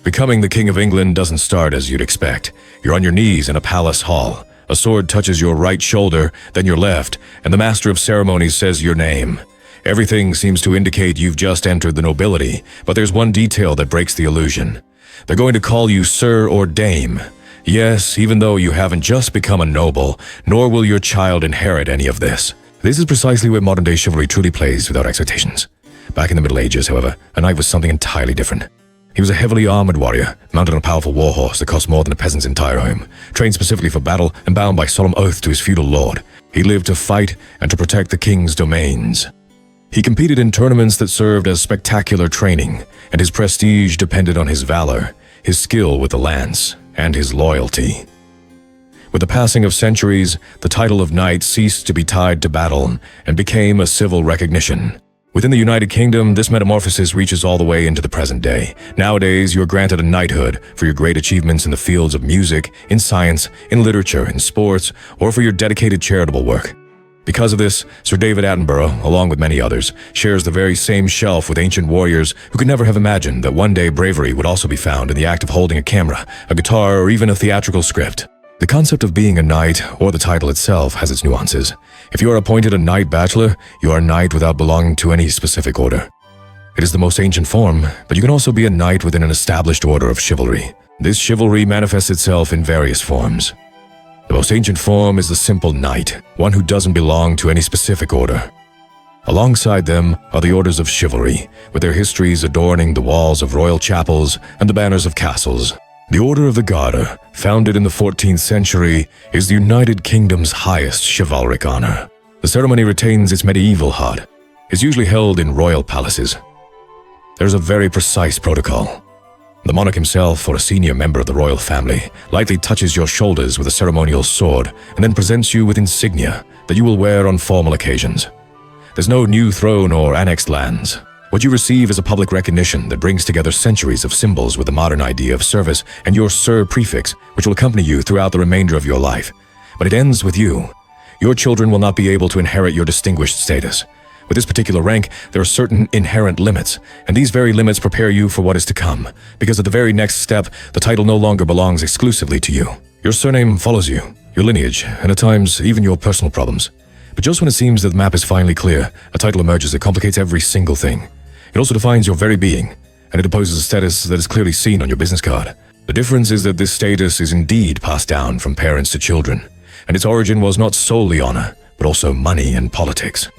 Becoming the King of England doesn't start as you'd expect. You're on your knees in a palace hall. A sword touches your right shoulder, then your left, and the master of ceremonies says your name. Everything seems to indicate you've just entered the nobility, but there's one detail that breaks the illusion. They're going to call you Sir or Dame. Yes, even though you haven't just become a noble, nor will your child inherit any of this. This is precisely where modern-day chivalry truly plays without expectations. Back in the Middle Ages, however, a knight was something entirely different. He was a heavily armored warrior, mounted on a powerful warhorse that cost more than a peasant's entire home, trained specifically for battle and bound by solemn oath to his feudal lord. He lived to fight and to protect the king's domains. He competed in tournaments that served as spectacular training, and his prestige depended on his valor, his skill with the lance, and his loyalty. With the passing of centuries, the title of knight ceased to be tied to battle and became a civil recognition. Within the United Kingdom, this metamorphosis reaches all the way into the present day. Nowadays, you are granted a knighthood for your great achievements in the fields of music, in science, in literature, in sports, or for your dedicated charitable work. Because of this, Sir David Attenborough, along with many others, shares the very same shelf with ancient warriors who could never have imagined that one day bravery would also be found in the act of holding a camera, a guitar, or even a theatrical script. The concept of being a knight, or the title itself, has its nuances. If you are appointed a knight bachelor, you are a knight without belonging to any specific order. It is the most ancient form, but you can also be a knight within an established order of chivalry. This chivalry manifests itself in various forms. The most ancient form is the simple knight, one who doesn't belong to any specific order. Alongside them are the orders of chivalry, with their histories adorning the walls of royal chapels and the banners of castles. The Order of the Garter, founded in the 14th century, is the United Kingdom's highest chivalric honor. The ceremony retains its medieval heart. It's usually held in royal palaces. There's a very precise protocol. The monarch himself, or a senior member of the royal family, lightly touches your shoulders with a ceremonial sword and then presents you with insignia that you will wear on formal occasions. There's no new throne or annexed lands. What you receive is a public recognition that brings together centuries of symbols with the modern idea of service and your Sir prefix, which will accompany you throughout the remainder of your life. But it ends with you. Your children will not be able to inherit your distinguished status. With this particular rank, there are certain inherent limits, and these very limits prepare you for what is to come, because at the very next step, the title no longer belongs exclusively to you. Your surname follows you, your lineage, and at times, even your personal problems. But just when it seems that the map is finally clear, a title emerges that complicates every single thing. It also defines your very being, and it imposes a status that is clearly seen on your business card. The difference is that this status is indeed passed down from parents to children, and its origin was not solely honor, but also money and politics.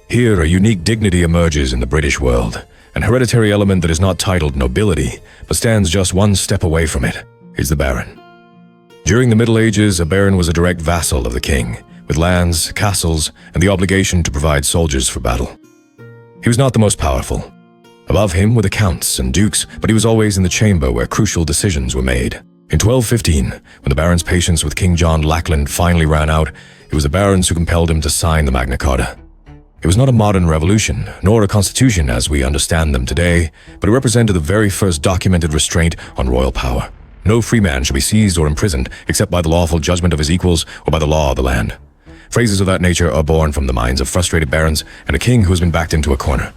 Here, a unique dignity emerges in the British world, an hereditary element that is not titled nobility, but stands just one step away from it, is the baron. During the Middle Ages, a baron was a direct vassal of the king, with lands, castles, and the obligation to provide soldiers for battle. He was not the most powerful. Above him were the counts and dukes, but he was always in the chamber where crucial decisions were made. In 1215, when the baron's patience with King John Lackland finally ran out, it was the barons who compelled him to sign the Magna Carta. It was not a modern revolution, nor a constitution as we understand them today, but it represented the very first documented restraint on royal power. No free man shall be seized or imprisoned except by the lawful judgment of his equals or by the law of the land. Phrases of that nature are born from the minds of frustrated barons and a king who has been backed into a corner.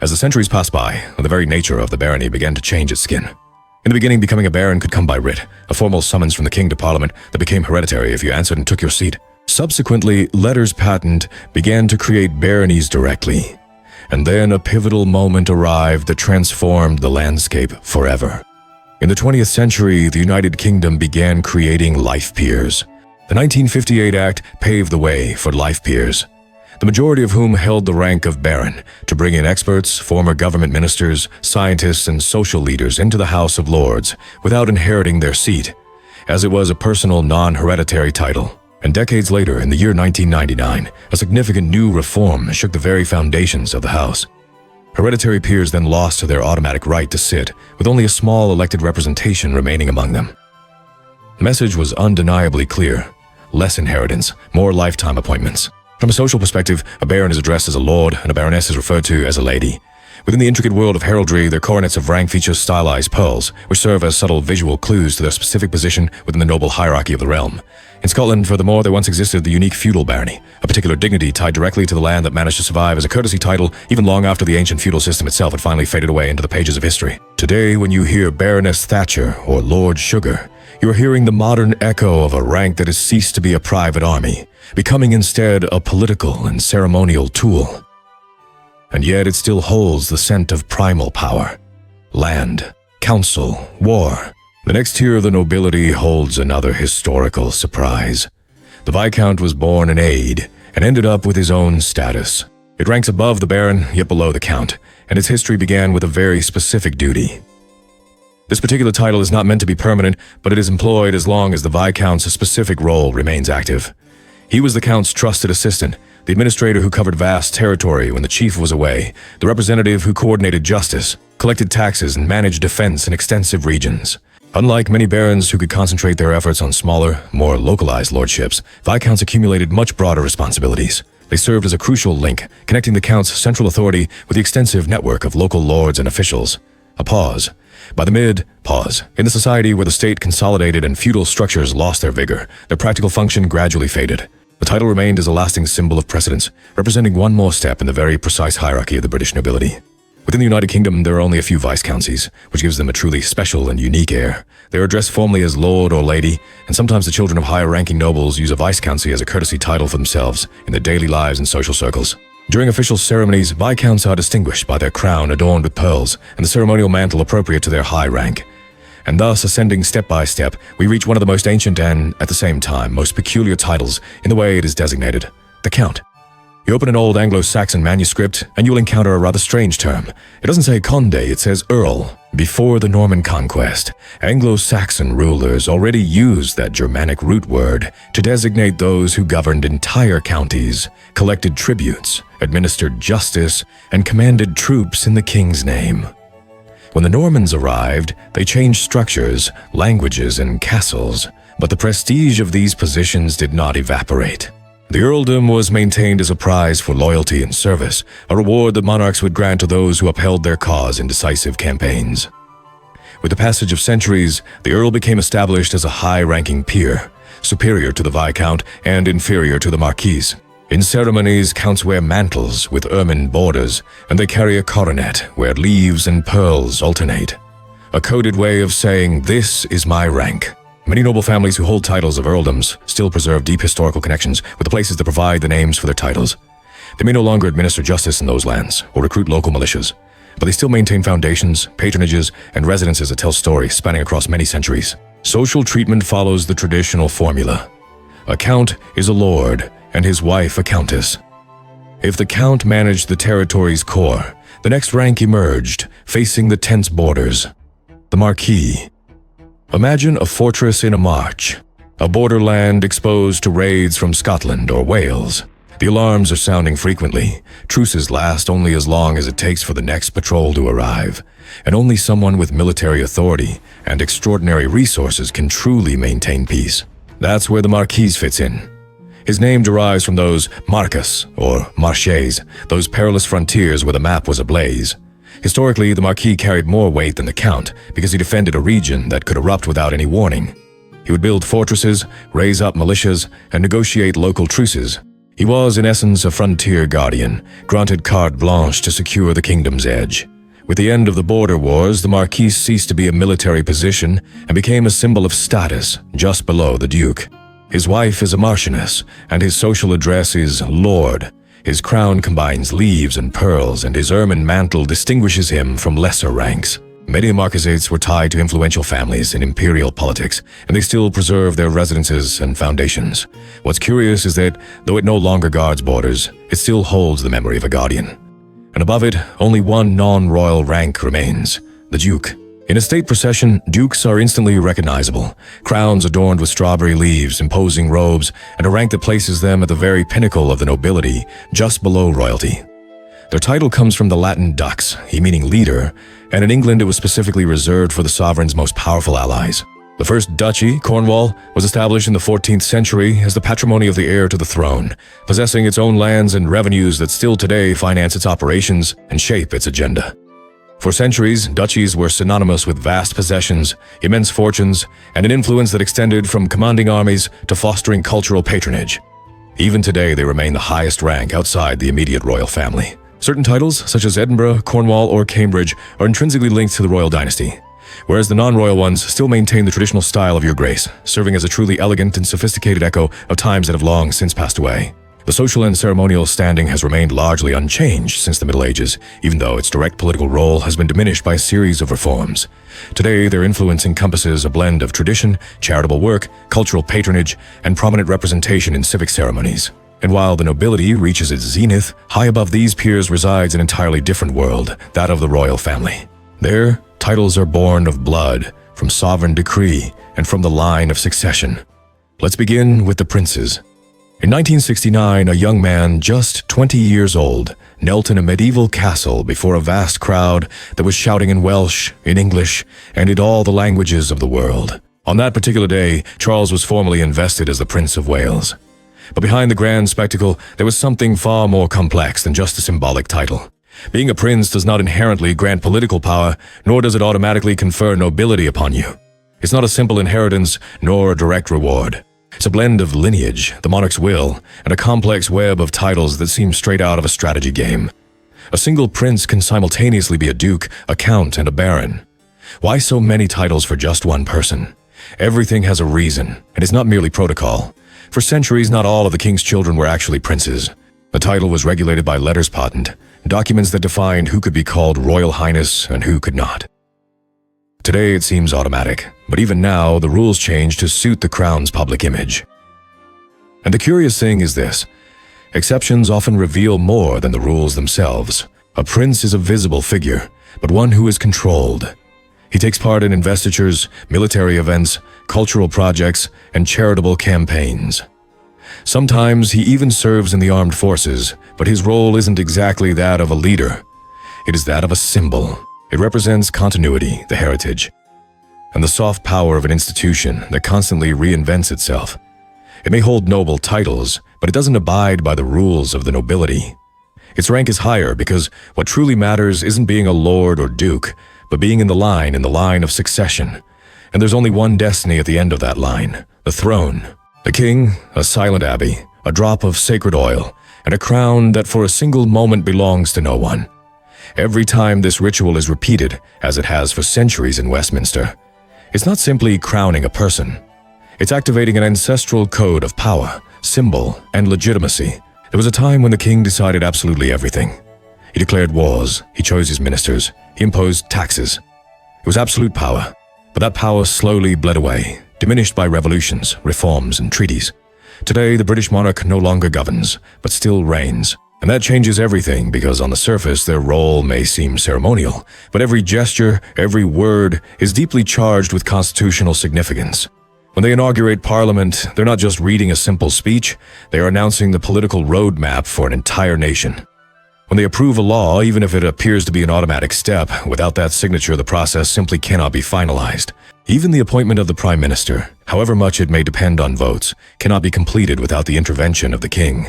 As the centuries passed by, the very nature of the barony began to change its skin. In the beginning, becoming a baron could come by writ, a formal summons from the king to parliament that became hereditary if you answered and took your seat. Subsequently, letters patent began to create baronies directly. And then a pivotal moment arrived that transformed the landscape forever. In the 20th century, the United Kingdom began creating life peers. The 1958 Act paved the way for life peers, the majority of whom held the rank of baron, to bring in experts, former government ministers, scientists, and social leaders into the House of Lords without inheriting their seat, as it was a personal non-hereditary title. And decades later, in the year 1999, a significant new reform shook the very foundations of the House. Hereditary peers then lost their automatic right to sit, with only a small elected representation remaining among them. The message was undeniably clear. Less inheritance, more lifetime appointments. From a social perspective, a baron is addressed as a lord and a baroness is referred to as a lady. Within the intricate world of heraldry, their coronets of rank feature stylized pearls, which serve as subtle visual clues to their specific position within the noble hierarchy of the realm. In Scotland, furthermore, there once existed the unique feudal barony, a particular dignity tied directly to the land that managed to survive as a courtesy title even long after the ancient feudal system itself had finally faded away into the pages of history. Today, when you hear Baroness Thatcher or Lord Sugar, you are hearing the modern echo of a rank that has ceased to be a private army, becoming instead a political and ceremonial tool. And yet it still holds the scent of primal power. Land, council, war. The next tier of the nobility holds another historical surprise. The Viscount was born an aide and ended up with his own status. It ranks above the Baron, yet below the Count, and its history began with a very specific duty. This particular title is not meant to be permanent, but it is employed as long as the Viscount's specific role remains active. He was the Count's trusted assistant, the administrator who covered vast territory when the chief was away, the representative who coordinated justice, collected taxes, and managed defense in extensive regions. Unlike many barons who could concentrate their efforts on smaller, more localized lordships, Viscounts accumulated much broader responsibilities. They served as a crucial link, connecting the Count's central authority with the extensive network of local lords and officials. A pause. By the mid-pause, in the society where the state consolidated and feudal structures lost their vigor, their practical function gradually faded. The title remained as a lasting symbol of precedence, representing one more step in the very precise hierarchy of the British nobility. Within the United Kingdom, there are only a few Viscounties, which gives them a truly special and unique air. They are addressed formally as Lord or Lady, and sometimes the children of higher-ranking nobles use a Viscounty as a courtesy title for themselves in their daily lives and social circles. During official ceremonies, Viscounts are distinguished by their crown adorned with pearls and the ceremonial mantle appropriate to their high rank. And thus, ascending step by step, we reach one of the most ancient and, at the same time, most peculiar titles in the way it is designated, the Count. You open an old Anglo-Saxon manuscript, and you'll encounter a rather strange term. It doesn't say Conde, it says Earl. Before the Norman conquest, Anglo-Saxon rulers already used that Germanic root word to designate those who governed entire counties, collected tributes, administered justice, and commanded troops in the king's name. When the Normans arrived, they changed structures, languages, and castles, but the prestige of these positions did not evaporate. The earldom was maintained as a prize for loyalty and service, a reward that monarchs would grant to those who upheld their cause in decisive campaigns. With the passage of centuries, the earl became established as a high-ranking peer, superior to the viscount and inferior to the marquis. In ceremonies, counts wear mantles with ermine borders, and they carry a coronet where leaves and pearls alternate. A coded way of saying, "This is my rank." Many noble families who hold titles of earldoms still preserve deep historical connections with the places that provide the names for their titles. They may no longer administer justice in those lands or recruit local militias, but they still maintain foundations, patronages, and residences that tell stories spanning across many centuries. Social treatment follows the traditional formula. A count is a lord, and his wife a countess. If the count managed the territory's core, the next rank emerged, facing the tense borders. The marquis. Imagine a fortress in a march, a borderland exposed to raids from Scotland or Wales. The alarms are sounding frequently. Truces last only as long as it takes for the next patrol to arrive, and only someone with military authority and extraordinary resources can truly maintain peace. That's where the Marquis fits in. His name derives from those Marcas, or Marches, those perilous frontiers where the map was ablaze. Historically, the Marquis carried more weight than the Count because he defended a region that could erupt without any warning. He would build fortresses, raise up militias, and negotiate local truces. He was, in essence, a frontier guardian, granted carte blanche to secure the kingdom's edge. With the end of the border wars, the Marquis ceased to be a military position and became a symbol of status just below the Duke. His wife is a Marchioness, and his social address is Lord. His crown combines leaves and pearls, and his ermine mantle distinguishes him from lesser ranks. Many Marquisates were tied to influential families in imperial politics, and they still preserve their residences and foundations. What's curious is that, though it no longer guards borders, it still holds the memory of a guardian. And above it, only one non-royal rank remains, the Duke. In a state procession, dukes are instantly recognizable, crowns adorned with strawberry leaves, imposing robes, and a rank that places them at the very pinnacle of the nobility, just below royalty. Their title comes from the Latin dux, meaning leader, and in England it was specifically reserved for the sovereign's most powerful allies. The first duchy, Cornwall, was established in the 14th century as the patrimony of the heir to the throne, possessing its own lands and revenues that still today finance its operations and shape its agenda. For centuries, duchies were synonymous with vast possessions, immense fortunes, and an influence that extended from commanding armies to fostering cultural patronage. Even today, they remain the highest rank outside the immediate royal family. Certain titles, such as Edinburgh, Cornwall, or Cambridge, are intrinsically linked to the royal dynasty, whereas the non-royal ones still maintain the traditional style of Your Grace, serving as a truly elegant and sophisticated echo of times that have long since passed away. The social and ceremonial standing has remained largely unchanged since the Middle Ages, even though its direct political role has been diminished by a series of reforms. Today, their influence encompasses a blend of tradition, charitable work, cultural patronage, and prominent representation in civic ceremonies. And while the nobility reaches its zenith, high above these peers resides an entirely different world, that of the royal family. There, titles are born of blood, from sovereign decree, and from the line of succession. Let's begin with the princes. In 1969, a young man just 20 years old knelt in a medieval castle before a vast crowd that was shouting in Welsh, in English, and in all the languages of the world. On that particular day, Charles was formally invested as the Prince of Wales. But behind the grand spectacle, there was something far more complex than just a symbolic title. Being a prince does not inherently grant political power, nor does it automatically confer nobility upon you. It's not a simple inheritance, nor a direct reward. It's a blend of lineage, the monarch's will, and a complex web of titles that seem straight out of a strategy game. A single prince can simultaneously be a duke, a count, and a baron. Why so many titles for just one person? Everything has a reason, and it's not merely protocol. For centuries, not all of the king's children were actually princes. The title was regulated by letters patent, documents that defined who could be called Royal Highness and who could not. Today it seems automatic, but even now the rules change to suit the crown's public image. And the curious thing is this: exceptions often reveal more than the rules themselves. A prince is a visible figure, but one who is controlled. He takes part in investitures, military events, cultural projects, and charitable campaigns. Sometimes he even serves in the armed forces, but his role isn't exactly that of a leader. It is that of a symbol. It represents continuity, the heritage, and the soft power of an institution that constantly reinvents itself. It may hold noble titles, but it doesn't abide by the rules of the nobility. Its rank is higher because what truly matters isn't being a lord or duke, but being in the line of succession. And there's only one destiny at the end of that line: the throne. The king, a silent abbey, a drop of sacred oil, and a crown that for a single moment belongs to no one. Every time this ritual is repeated, as it has for centuries in Westminster, it's not simply crowning a person. It's activating an ancestral code of power, symbol, and legitimacy. There was a time when the king decided absolutely everything. He declared wars, he chose his ministers, he imposed taxes. It was absolute power, but that power slowly bled away, diminished by revolutions, reforms, and treaties. Today, the British monarch no longer governs, but still reigns. And that changes everything because on the surface, their role may seem ceremonial, but every gesture, every word is deeply charged with constitutional significance. When they inaugurate Parliament, they're not just reading a simple speech, they are announcing the political roadmap for an entire nation. When they approve a law, even if it appears to be an automatic step, without that signature, the process simply cannot be finalized. Even the appointment of the Prime Minister, however much it may depend on votes, cannot be completed without the intervention of the king.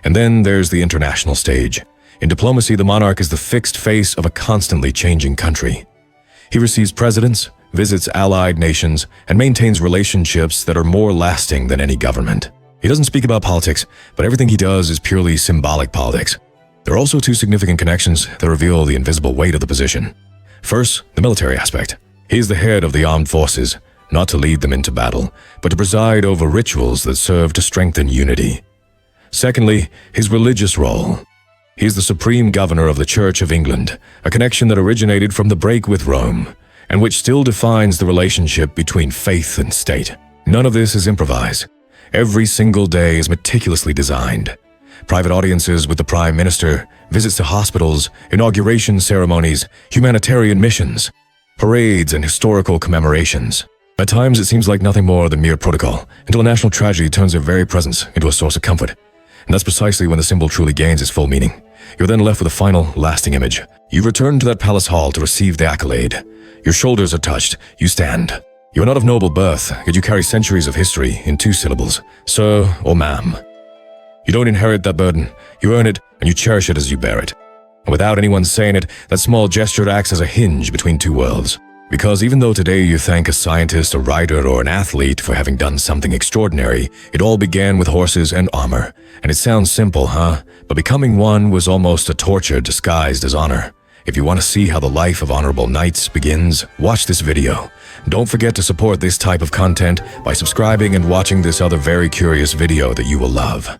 And then there's the international stage. In diplomacy, the monarch is the fixed face of a constantly changing country. He receives presidents, visits allied nations, and maintains relationships that are more lasting than any government. He doesn't speak about politics, but everything he does is purely symbolic politics. There are also two significant connections that reveal the invisible weight of the position. First, the military aspect. He is the head of the armed forces, not to lead them into battle, but to preside over rituals that serve to strengthen unity. Secondly, his religious role. He is the supreme governor of the Church of England, a connection that originated from the break with Rome, and which still defines the relationship between faith and state. None of this is improvised. Every single day is meticulously designed. Private audiences with the Prime Minister, visits to hospitals, inauguration ceremonies, humanitarian missions, parades, and historical commemorations. At times, it seems like nothing more than mere protocol, until a national tragedy turns their very presence into a source of comfort. And that's precisely when the symbol truly gains its full meaning. You're then left with a final, lasting image. You've returned to that palace hall to receive the accolade. Your shoulders are touched. You stand. You are not of noble birth, yet you carry centuries of history in 2 syllables, sir or ma'am. You don't inherit that burden. You earn it, and you cherish it as you bear it. Without anyone saying it, that small gesture acts as a hinge between two worlds. Because even though today you thank a scientist, a writer, or an athlete for having done something extraordinary, it all began with horses and armor. And it sounds simple, huh? But becoming one was almost a torture disguised as honor. If you want to see how the life of honorable knights begins, watch this video. Don't forget to support this type of content by subscribing and watching this other very curious video that you will love.